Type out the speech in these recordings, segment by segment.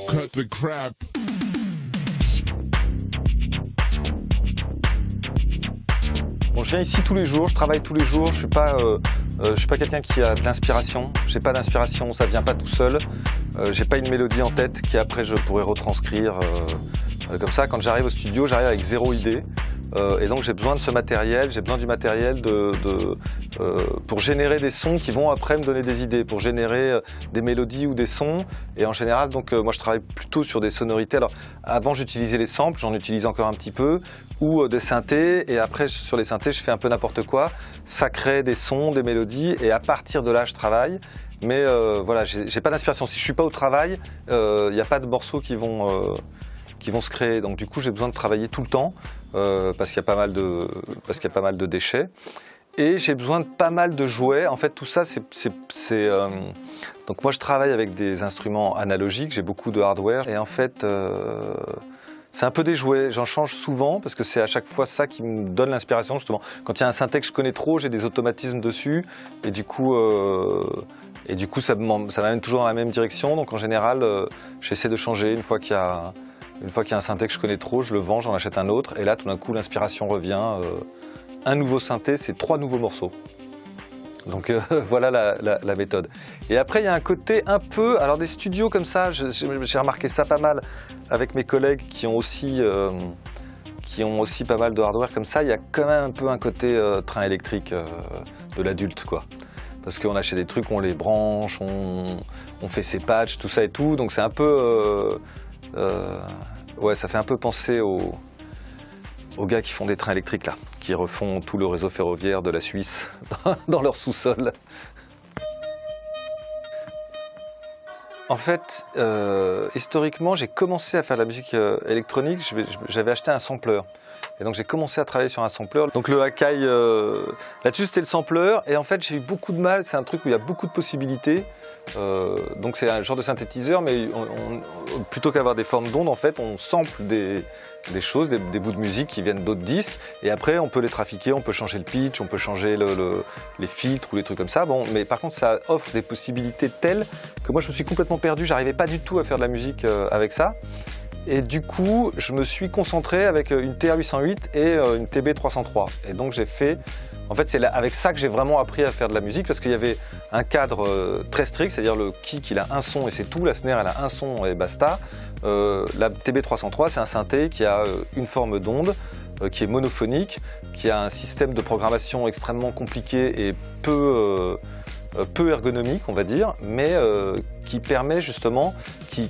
cut the crap. Bon, je viens ici tous les jours, je travaille tous les jours, je suis pas quelqu'un qui a de l'inspiration, j'ai pas d'inspiration, ça vient pas tout seul, j'ai pas une mélodie en tête qui après je pourrais retranscrire comme ça. Quand j'arrive au studio, j'arrive avec zéro idée. Et donc j'ai besoin de ce matériel, j'ai besoin du matériel pour générer des sons qui vont après me donner des idées, pour générer des mélodies ou des sons. Et en général, donc moi je travaille plutôt sur des sonorités. Alors avant j'utilisais les samples, j'en utilise encore un petit peu, ou des synthés. Et après sur les synthés je fais un peu n'importe quoi. Ça crée des sons, des mélodies, et à partir de là je travaille. Mais voilà, j'ai pas d'inspiration. Si je suis pas au travail, il n'y a pas de morceaux qui vont se créer. Donc du coup j'ai besoin de travailler tout le temps parce qu'il y a pas mal de déchets. Et j'ai besoin de pas mal de jouets. En fait tout ça donc moi je travaille avec des instruments analogiques, j'ai beaucoup de hardware. Et en fait c'est un peu des jouets, j'en change souvent parce que c'est à chaque fois ça qui me donne l'inspiration justement. Quand il y a un synthé que je connais trop, j'ai des automatismes dessus et du coup ça m'amène toujours dans la même direction. Donc en général j'essaie de changer une fois qu'il y a un synthé que je connais trop, je le vends, j'en achète un autre, et là tout d'un coup l'inspiration revient. Un nouveau synthé, c'est 3 nouveaux morceaux. Donc voilà la méthode. Et après il y a un côté un peu, alors des studios comme ça, j'ai remarqué ça pas mal avec mes collègues qui ont aussi pas mal de hardware comme ça, il y a quand même un peu un côté train électrique de l'adulte quoi. Parce qu'on achète des trucs, on les branche, on fait ses patchs, tout ça et tout, donc c'est un peu... ouais, ça fait un peu penser aux gars qui font des trains électriques là, qui refont tout le réseau ferroviaire de la Suisse dans leur sous-sol. En fait, historiquement, j'ai commencé à faire de la musique électronique, j'avais acheté un sampler. Et donc j'ai commencé à travailler sur un sampler. Donc le Akai, là-dessus c'était le sampler. Et en fait j'ai eu beaucoup de mal, c'est un truc où il y a beaucoup de possibilités. Donc c'est un genre de synthétiseur, mais plutôt qu'avoir des formes d'ondes, en fait on sample des choses, des bouts de musique qui viennent d'autres disques. Et après on peut les trafiquer, on peut changer le pitch, on peut changer les filtres ou les trucs comme ça. Bon, mais par contre ça offre des possibilités telles que moi je me suis complètement perdu, j'arrivais pas du tout à faire de la musique avec ça. Et du coup, je me suis concentré avec une TR-808 et une TB-303. Et donc j'ai fait... En fait, c'est avec ça que j'ai vraiment appris à faire de la musique parce qu'il y avait un cadre très strict, c'est-à-dire le kick, il a un son et c'est tout, la snare, elle a un son et basta. La TB-303, c'est un synthé qui a une forme d'onde, qui est monophonique, qui a un système de programmation extrêmement compliqué et peu ergonomique, on va dire, mais qui permet justement, qui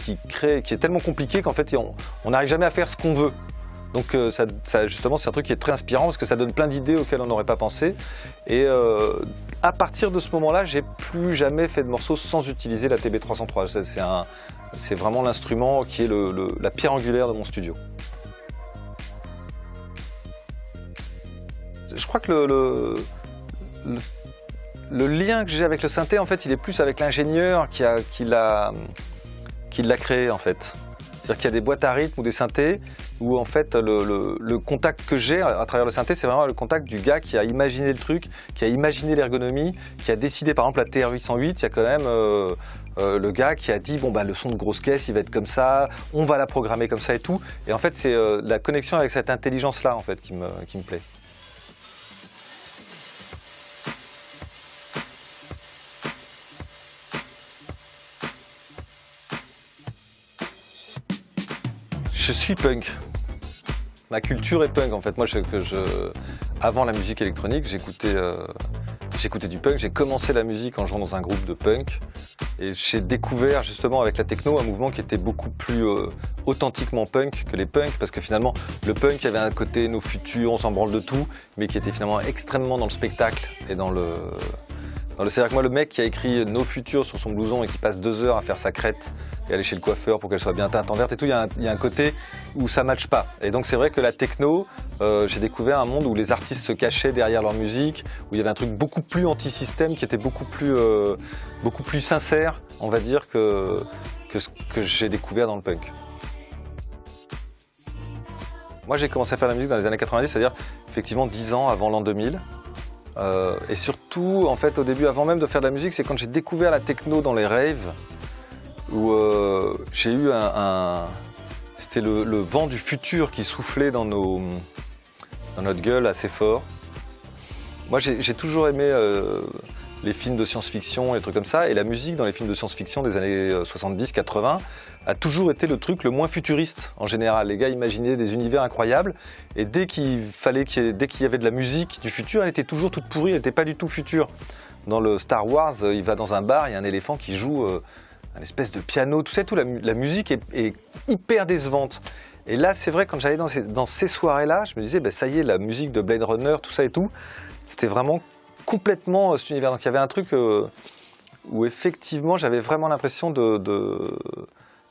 est tellement compliqué qu'en fait on n'arrive jamais à faire ce qu'on veut. Donc ça justement c'est un truc qui est très inspirant parce que ça donne plein d'idées auxquelles on n'aurait pas pensé. Et à partir de ce moment-là, j'ai plus jamais fait de morceaux sans utiliser la TB-303. C'est vraiment l'instrument qui est la pierre angulaire de mon studio. Je crois que le lien que j'ai avec le synthé, en fait, il est plus avec l'ingénieur qui l'a créé, en fait. C'est-à-dire qu'il y a des boîtes à rythme ou des synthés où, en fait, le contact que j'ai à travers le synthé, c'est vraiment le contact du gars qui a imaginé le truc, qui a imaginé l'ergonomie, qui a décidé, par exemple, la TR-808, il y a quand même le gars qui a dit, bon, bah, le son de grosse caisse, il va être comme ça, on va la programmer comme ça et tout. Et en fait, c'est la connexion avec cette intelligence-là, en fait, qui me plaît. Je suis punk. Ma culture est punk en fait. Moi, avant la musique électronique, j'écoutais du punk. J'ai commencé la musique en jouant dans un groupe de punk. Et j'ai découvert justement avec la techno un mouvement qui était beaucoup plus authentiquement punk que les punks. Parce que finalement, le punk avait un côté nos futurs, on s'en branle de tout, mais qui était finalement extrêmement dans le spectacle et dans le... C'est-à-dire que moi, le mec qui a écrit Nos Futurs sur son blouson et qui passe 2 heures à faire sa crête et aller chez le coiffeur pour qu'elle soit bien teinte en verte et tout, il y a un côté où ça matche pas. Et donc c'est vrai que la techno, j'ai découvert un monde où les artistes se cachaient derrière leur musique, où il y avait un truc beaucoup plus anti-système qui était beaucoup plus sincère, on va dire, que ce que j'ai découvert dans le punk. Moi, j'ai commencé à faire de la musique dans les années 90, c'est-à-dire effectivement 10 ans avant l'an 2000. Et surtout, en fait, au début, avant même de faire de la musique, c'est quand j'ai découvert la techno dans les raves, où j'ai eu c'était le vent du futur qui soufflait dans notre gueule assez fort. Moi, j'ai toujours aimé les films de science-fiction et des trucs comme ça, et la musique dans les films de science-fiction des années 70-80 a toujours été le truc le moins futuriste en général. Les gars imaginaient des univers incroyables, et dès qu'il y avait de la musique du futur, elle était toujours toute pourrie, elle n'était pas du tout future. Dans le Star Wars, il va dans un bar, il y a un éléphant qui joue un espèce de piano, tout ça, la musique est hyper décevante. Et là, c'est vrai, quand j'allais dans ces soirées-là, je me disais, ça y est, la musique de Blade Runner, tout ça et tout, c'était vraiment complètement cet univers. Donc il y avait un truc où effectivement j'avais vraiment l'impression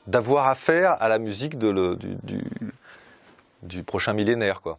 d'avoir affaire à la musique du prochain millénaire, quoi.